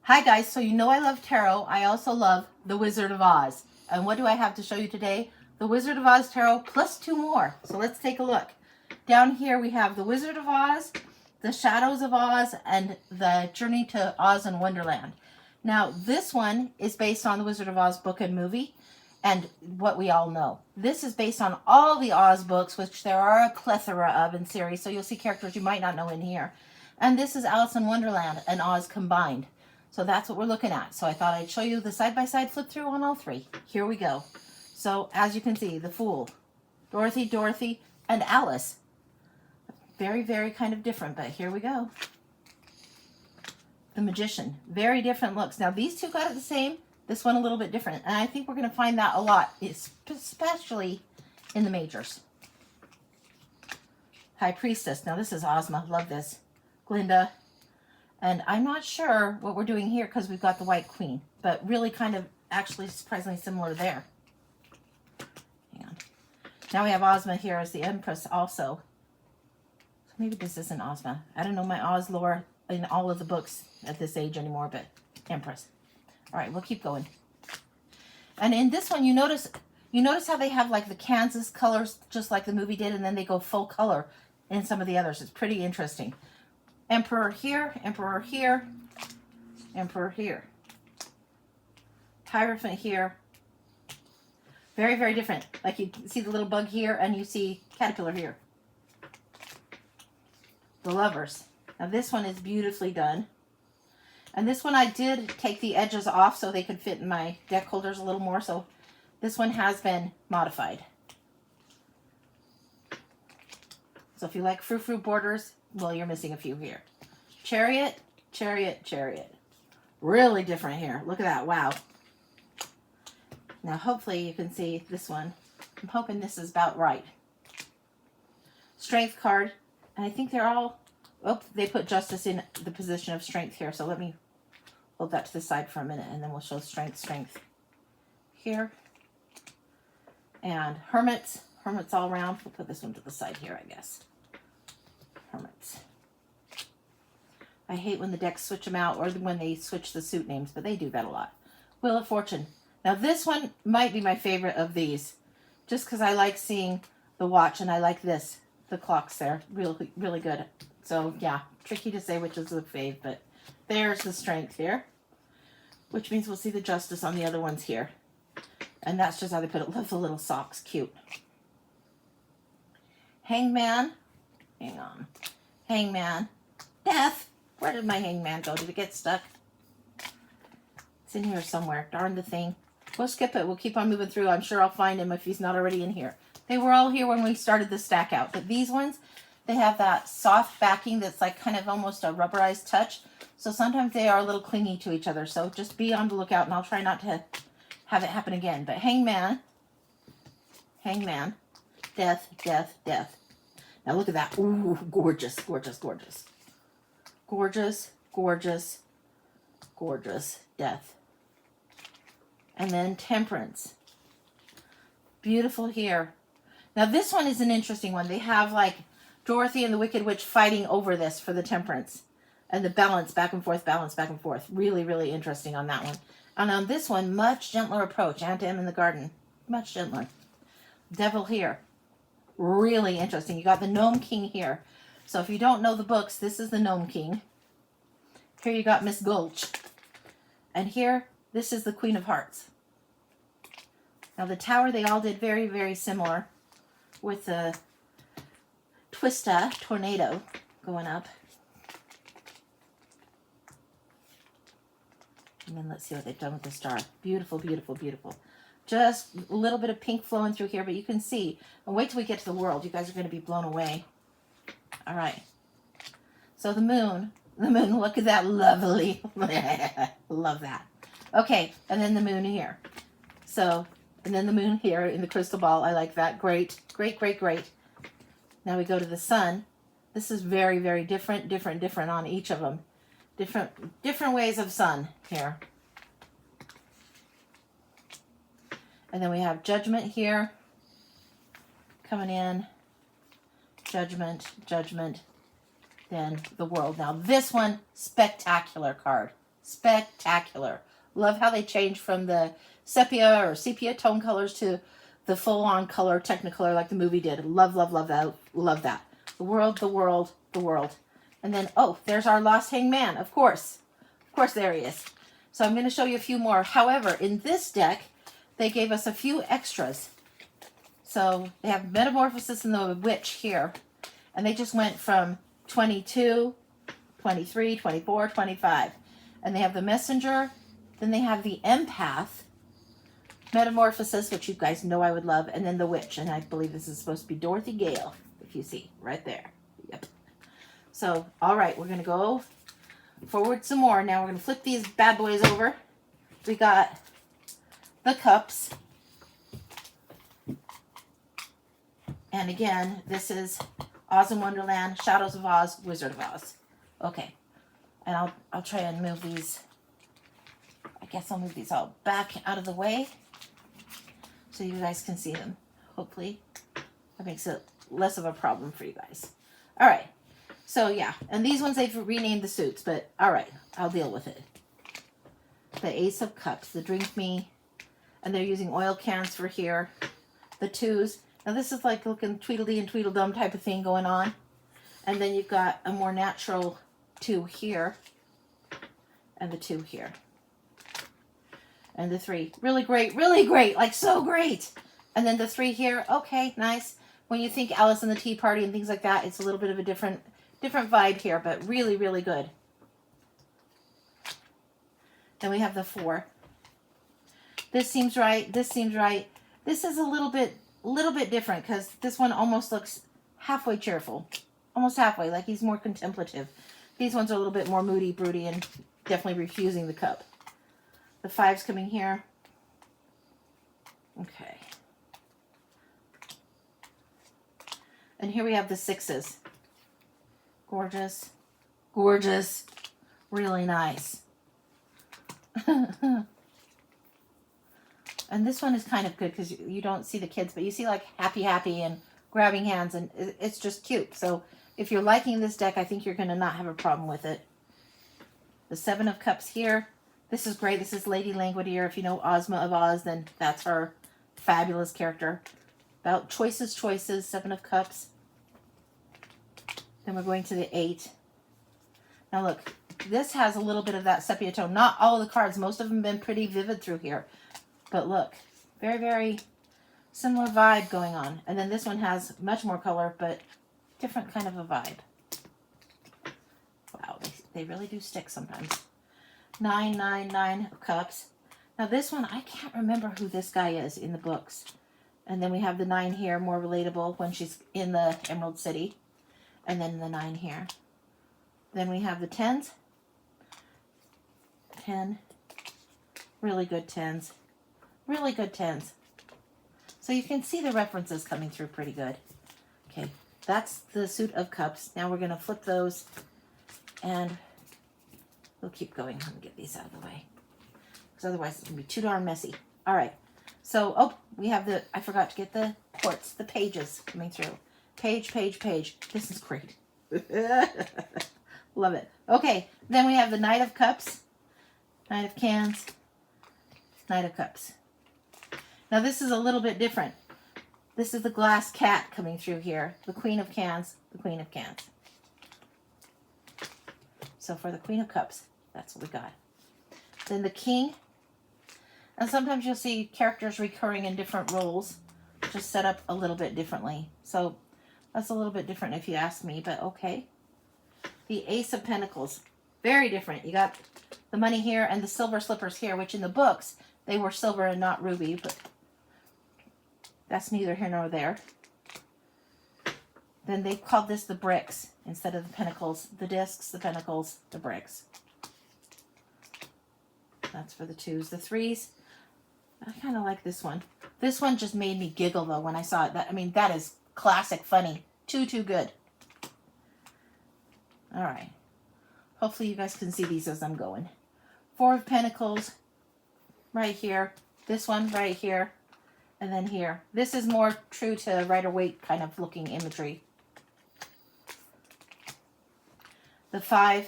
Hi guys, so you know I love tarot. I also love The Wizard of Oz. And what do I have to show you today? The Wizard of Oz tarot plus two more. So let's take a look. Down here we have The Wizard of Oz, The Shadows of Oz, and The Journey to Ozand Wonderland. Now this one is based on the Wizard of Oz book and movie and what we all know. This is based on all the Oz books, which there are a plethora of in series, so you'll see characters you might not know in here. And this is Alice in Wonderland and Oz combined. So that's what we're looking at. So I thought I'd show you the side-by-side flip through on all three. Here we go. So as you can see, the Fool, Dorothy, and Alice. Very, very kind of different, but here we go. The Magician, very different looks. Now these two got it the same, this one a little bit different. And I think we're going to find that a lot, especially in the majors. High Priestess, now this is Ozma, love this. Glinda. And I'm not sure what we're doing here because we've got the White Queen, but really kind of actually surprisingly similar there. Hang on. Now we have Ozma here as the Empress also. So maybe this isn't Ozma. I don't know my Oz lore in all of the books at this age anymore, but Empress. All right, we'll keep going. And in this one, you notice how they have like the Kansas colors just like the movie did, and then they go full color in some of the others. It's pretty interesting. Emperor here, Emperor here, Emperor here. Hierophant here. Very, very different. Like you see the little bug here and you see caterpillar here. The Lovers. Now this one is beautifully done. And this one I did take the edges off so they could fit in my deck holders a little more. So this one has been modified. So if you like frou-frou borders, well, you're missing a few here. Chariot, Chariot, Chariot. Really different here. Look at that. Wow. Now, hopefully you can see this one. I'm hoping this is about right. Strength card. And I think they're all... Oh, they put Justice in the position of Strength here. So let me hold that to the side for a minute, and then we'll show Strength here. And Hermits. Hermits all around. We'll put this one to the side here, I guess. Hermits. I hate when the decks switch them out or when they switch the suit names, but they do that a lot. Wheel of Fortune. Now this one might be my favorite of these, just because I like seeing the watch and I like this. The clocks there. Really, really good. So yeah, tricky to say which is the fave, but there's the Strength here, which means we'll see the Justice on the other ones here. And that's just how they put it. Love the little socks. Cute. Hangman. Hang on. Hangman. Death. Where did my hangman go? Did it get stuck? It's in here somewhere. Darn the thing. We'll skip it. We'll keep on moving through. I'm sure I'll find him if he's not already in here. They were all here when we started the stack out. But these ones, they have that soft backing that's like kind of almost a rubberized touch. So sometimes they are a little clingy to each other. So just be on the lookout, and I'll try not to have it happen again. But Hangman. Hangman. Death, Death, Death. Now look at that. Ooh, gorgeous, gorgeous, gorgeous. Gorgeous, gorgeous, gorgeous. Death. And then Temperance. Beautiful here. Now this one is an interesting one. They have like Dorothy and the Wicked Witch fighting over this for the Temperance. And the balance, back and forth, balance, back and forth. Really, really interesting on that one. And on this one, much gentler approach. Aunt Em in the garden. Much gentler. Devil here. Really interesting. You got the Gnome King here. So if you don't know the books, this is the Gnome King. Here you got Miss Gulch. And here, this is the Queen of Hearts. Now the Tower, they all did very, very similar with the Twista, Tornado, going up. And then let's see what they've done with the star. Beautiful, beautiful, beautiful. Just a little bit of pink flowing through here, but you can see. And wait till we get to the world. You guys are going to be blown away. All right. So the moon, look at that lovely. Love that. Okay, and then the moon here. So, and then the moon here in the crystal ball. I like that. Great, great, great, great. Now we go to the sun. This is very, very different on each of them. Different ways of sun here. And then we have Judgment here. Coming in. Judgment, Judgment. Then the World. Now this one, spectacular card. Spectacular. Love how they changed from the sepia tone colors to the full-on color, Technicolor, like the movie did. Love, love, love that. Love that. The world, the world, the world. And then, oh, there's our lost hangman, of course. Of course, there he is. So I'm going to show you a few more. However, in this deck, they gave us a few extras. So they have Metamorphosis and the Witch here. And they just went from 22, 23, 24, 25. And they have the Messenger. Then they have the Empath. Metamorphosis, which you guys know I would love. And then the Witch. And I believe this is supposed to be Dorothy Gale, if you see, right there. Yep. So, all right, we're going to go forward some more. Now we're going to flip these bad boys over. We got the cups. And again, this is Ozand Wonderland, Shadows of Oz, Wizard of Oz. Okay. And I'll try and move these. I guess I'll move these all back out of the way so you guys can see them. Hopefully that makes it less of a problem for you guys. All right. So yeah, and these ones they've renamed the suits, but all right, I'll deal with it. The Ace of Cups, the Drink Me, and they're using oil cans for here. The twos. Now this is like looking Tweedledee and Tweedledum type of thing going on. And then you've got a more natural 2 here. And the 2 here. And the 3. Really great, like so great. And then the 3 here, okay, nice. When you think Alice and the Tea Party and things like that, it's a little bit of a different vibe here, but really, really good. Then we have the 4. This seems right, this seems right. This is a little bit different because this one almost looks halfway cheerful. Almost halfway, like he's more contemplative. These ones are a little bit more moody, broody, and definitely refusing the cup. The 5's coming here. Okay. And here we have the 6s. Gorgeous. Gorgeous. Really nice. And this one is kind of good because you don't see the kids, but you see like happy and grabbing hands, and it's just cute. So if you're liking this deck, I think you're going to not have a problem with it. The 7 of Cups here. This is great. This is Lady Langwidere. If you know Ozma of Oz, then that's her fabulous character. About choices, 7 of Cups. Then we're going to the 8. Now look, this has a little bit of that sepia tone. Not all of the cards. Most of them have been pretty vivid through here. But look, very, very similar vibe going on. And then this one has much more color, but different kind of a vibe. Wow, they really do stick sometimes. 9 of Cups. Now this one, I can't remember who this guy is in the books. And then we have the 9 here, more relatable when she's in the Emerald City. And then the 9 here. Then we have the 10s. 10. Really good 10s. Really good 10s. So you can see the references coming through pretty good. Okay, that's the suit of cups. Now we're going to flip those and we'll keep going. I'm going to get these out of the way because otherwise it's going to be too darn messy. All right. So, oh, we have the, I forgot to get the quartz, the pages coming through. Page. This is great. Love it. Okay, then we have the Knight of Cups, Knight of Cans, Knight of Cups. Now this is a little bit different. This is the glass cat coming through here. The Queen of Cans, the Queen of Cans. So for the Queen of Cups, that's what we got. Then the King. And sometimes you'll see characters recurring in different roles, just set up a little bit differently. So that's a little bit different if you ask me, but okay. The Ace of Pentacles, very different. You got the money here and the silver slippers here, which in the books, they were silver and not ruby, but that's neither here nor there. Then they called this the bricks instead of the pentacles. The discs, the pentacles, the bricks. That's for the 2s. The 3s, I kind of like this one. This one just made me giggle, though, when I saw it. I mean, that is classic funny. Too good. All right. Hopefully you guys can see these as I'm going. 4 of Pentacles right here. This one right here. And then here. This is more true to Rider-Waite kind of looking imagery. The 5.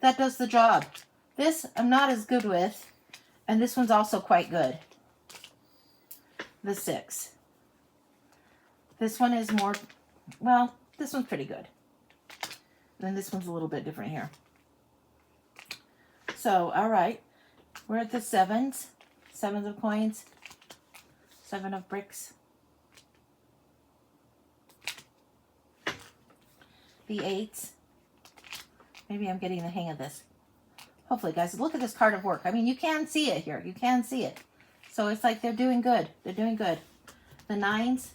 That does the job. This I'm not as good with. And this one's also quite good. The 6. This one is more, well, this one's pretty good. And then this one's a little bit different here. So, all right. We're at the 7s. 7s of coins. 7 of bricks. The 8s. Maybe I'm getting the hang of this. Hopefully, guys, look at this card of work. I mean, you can see it here. You can see it. So it's like they're doing good. They're doing good. The 9s.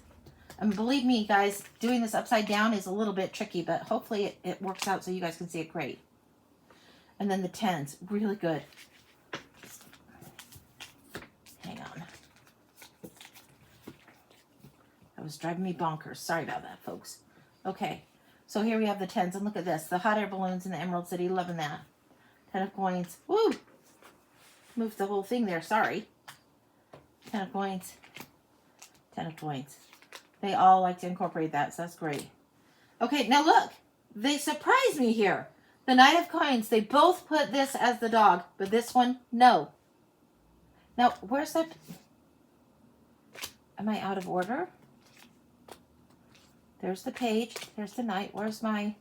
And believe me, guys, doing this upside down is a little bit tricky, but hopefully it works out so you guys can see it great. And then the 10s. Really good. Hang on. That was driving me bonkers. Sorry about that, folks. Okay. So here we have the 10s. And look at this. The hot air balloons in the Emerald City. Loving that. 10 of coins. Woo! Moved the whole thing there. Sorry. 10 of coins. 10 of coins. They all like to incorporate that, so that's great. Okay, now look. They surprised me here. The Knight of Coins. They both put this as the dog, but this one, no. Now, where's that? Am I out of order? There's the page. There's the knight. Where's my...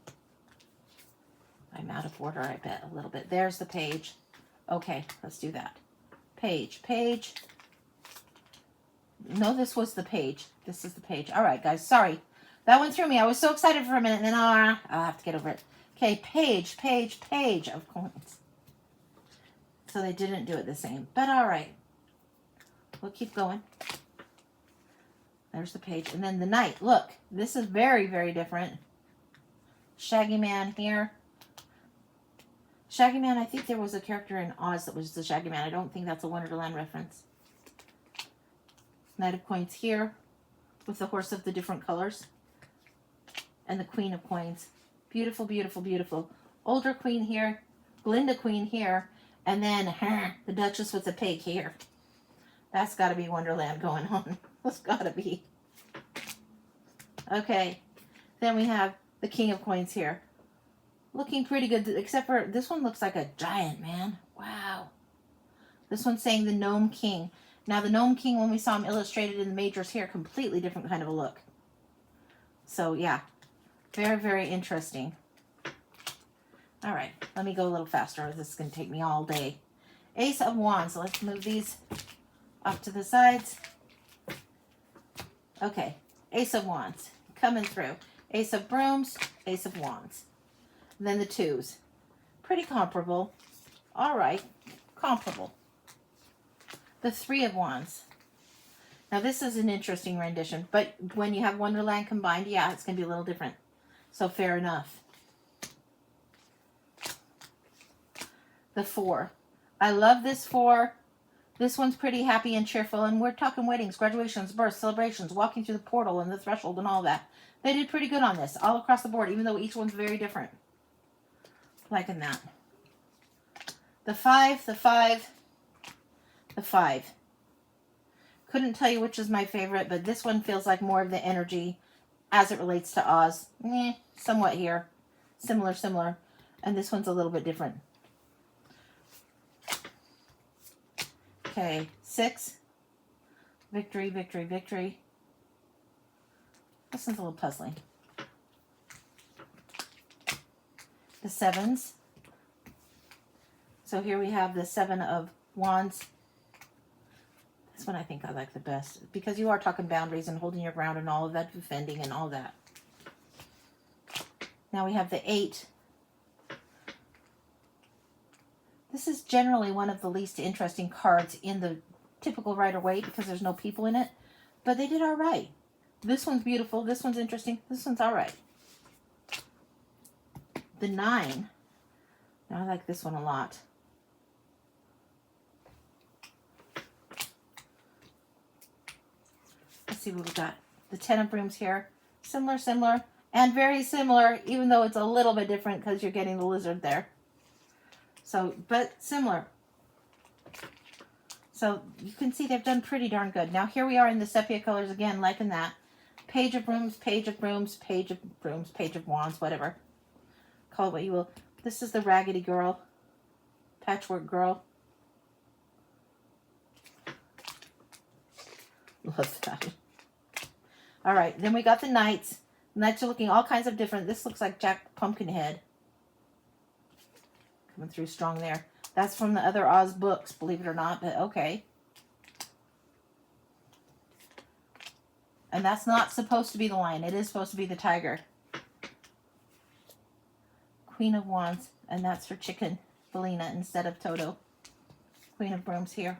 I'm out of order, I bet, a little bit. There's the page. Okay, let's do that. Page. Page. No, this was the page. This is the page. All right, guys. Sorry. That went through me. I was so excited for a minute, and then I'll have to get over it. Okay, page, page, page of coins. So they didn't do it the same. But all right. We'll keep going. There's the page. And then the knight. Look, this is very, very different. Shaggy Man here. Shaggy Man, I think there was a character in Oz that was the Shaggy Man. I don't think that's a Wonderland reference. Knight of Coins here with the horse of the different colors. And the Queen of Coins. Beautiful, beautiful, beautiful. Older Queen here. Glinda Queen here. And then the Duchess with the pig here. That's got to be Wonderland going on. That's got to be. Okay. Then we have the King of Coins here. Looking pretty good, except for this one looks like a giant, man. Wow. This one's saying the Gnome King. Now, the Gnome King, when we saw him illustrated in the majors here, completely different kind of a look. So, yeah. Very, very interesting. All right. Let me go a little faster. This is going to take me all day. Ace of Wands. So let's move these up to the sides. Okay. Ace of Wands. Coming through. Ace of Brooms. Ace of Wands. And then the 2s. Pretty comparable. All right. Comparable. The 3 of Wands. Now, this is an interesting rendition, but when you have Wonderland combined, yeah, it's going to be a little different. So, fair enough. The 4. I love this 4. This one's pretty happy and cheerful, and we're talking weddings, graduations, births, celebrations, walking through the portal and the threshold and all that. They did pretty good on this, all across the board, even though each one's very different. Liking that. The 5, the 5, the 5. Couldn't tell you which is my favorite, but this one feels like more of the energy as it relates to Oz. Somewhat here. Similar. And this one's a little bit different. Okay, 6. Victory, victory, victory. This one's a little puzzling. The 7s. So here we have the 7 of Wands. This one I think I like the best because you are talking boundaries and holding your ground and all of that, defending and all that. Now we have the 8. This is generally one of the least interesting cards in the typical Rider-Waite because there's no people in it, but they did all right. This one's beautiful. This one's interesting. This one's all right. The 9. Now I like this one a lot. Let's see what we got. The 10 of Brooms here. Similar, and very similar, even though it's a little bit different because you're getting the lizard there. So, but similar. So you can see they've done pretty darn good. Now here we are in the sepia colors again, liking that. Page of Brooms, Page of Brooms, Page of Brooms, Page of Wands, whatever. Call it what you will. This is the Raggedy Girl Patchwork Girl. Love that. All right, then we got the Knights. Knights are looking all kinds of different. This looks like Jack Pumpkinhead. Coming through strong there. That's from the other Oz books, believe it or not, but okay. And that's not supposed to be the lion. It is supposed to be the tiger. Queen of Wands, and that's her chicken, Felina, instead of Toto. Queen of Brooms here.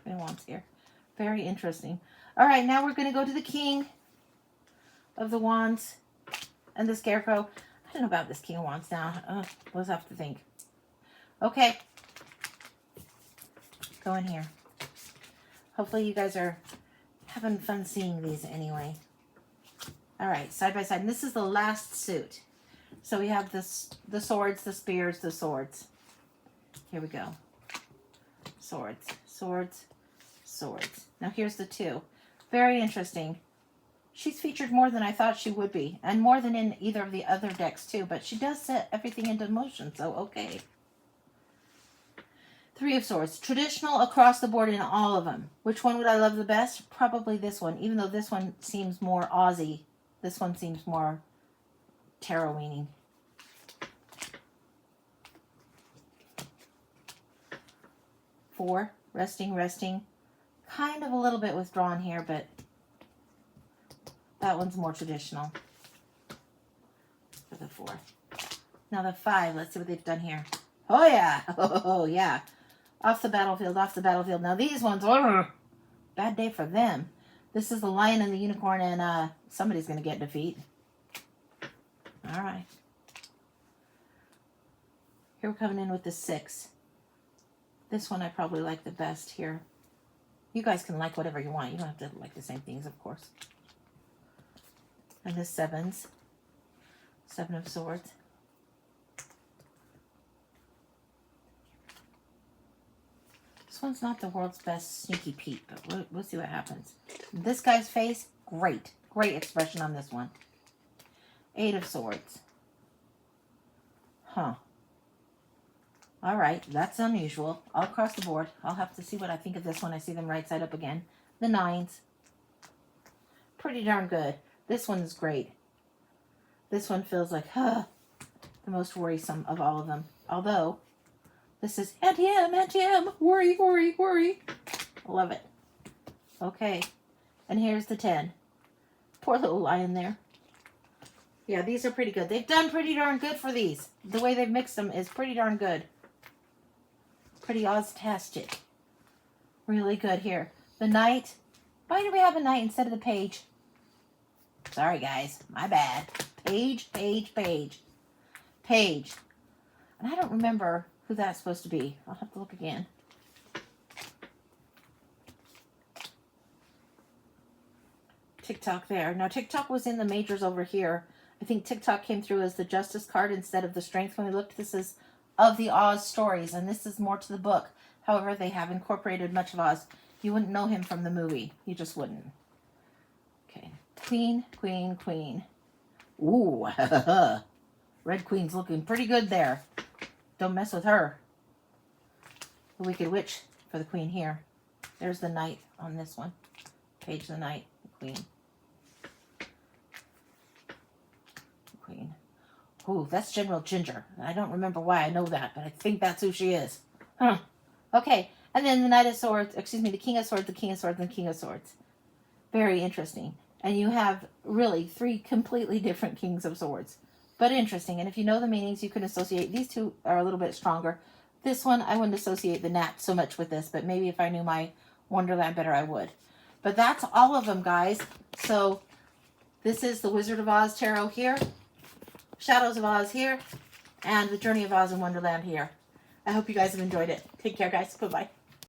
Queen of Wands here. Very interesting. All right, now we're going to go to the King of the Wands and the Scarecrow. I don't know about this King of Wands now. We'll have to think. Okay. Go in here. Hopefully you guys are having fun seeing these anyway. All right, side by side. And this is the last suit. So we have this, the swords, the spears, the swords. Here we go. Swords, swords, swords. Now here's the two. Very interesting. She's featured more than I thought she would be. And more than in either of the other decks too. But she does set everything into motion. So okay. Three of Swords. Traditional across the board in all of them. Which one would I love the best? Probably this one. Even though this one seems more Aussie. This one seems more tarot-weaning. Four. Resting, resting. Kind of a little bit withdrawn here, but that one's more traditional for the 4. Now the 5, let's see what they've done here. Oh yeah, oh yeah. Off the battlefield, off the battlefield. Now these ones, bad day for them. This is the lion and the unicorn, and somebody's going to get defeat. All right. Here we're coming in with the 6. This one I probably like the best here. You guys can like whatever you want. You don't have to like the same things, of course. And the 7s. 7 of Swords. This one's not the world's best sneaky Pete, but we'll see what happens. This guy's face, great. Great expression on this one. 8 of Swords. Huh. All right, that's unusual. All across the board. I'll have to see what I think of this one. I see them right side up again. The 9s. Pretty darn good. This one is great. This one feels like, the most worrisome of all of them. Although, this is anti-M, worry, worry, worry. Love it. Okay, and here's the 10. Poor little lion there. Yeah, these are pretty good. They've done pretty darn good for these. The way they've mixed them is pretty darn good. Pretty Oz-tastic. Really good here. The Knight. Why do we have a Knight instead of the Page? Sorry, guys. My bad. Page, Page, Page. Page. And I don't remember who that's supposed to be. I'll have to look again. TikTok there. Now, TikTok was in the majors over here. I think TikTok came through as the Justice card instead of the Strength when we looked. This is of the Oz stories, and this is more to the book. However, they have incorporated much of Oz. You wouldn't know him from the movie. You just wouldn't. Okay. Queen, Queen, Queen. Ooh. Red Queen's looking pretty good there. Don't mess with her. The Wicked Witch for the Queen here. There's the Knight on this one. Page the Knight. The Queen. Queen. Ooh, that's General Ginger. I don't remember why I know that, but I think that's who she is. Huh. Okay, and then the Knight of Swords, excuse me, the King of Swords, the King of Swords, and the King of Swords. Very interesting. And you have really 3 completely different Kings of Swords. But interesting. And if you know the meanings, you can associate. These 2 are a little bit stronger. This one, I wouldn't associate the Nat so much with this, but maybe if I knew my Wonderland better, I would. But that's all of them, guys. So this is the Wizard of Oz Tarot here. Shadows of Oz here, and the Journey of Oz and Wonderland here. I hope you guys have enjoyed it. Take care, guys. Bye-bye.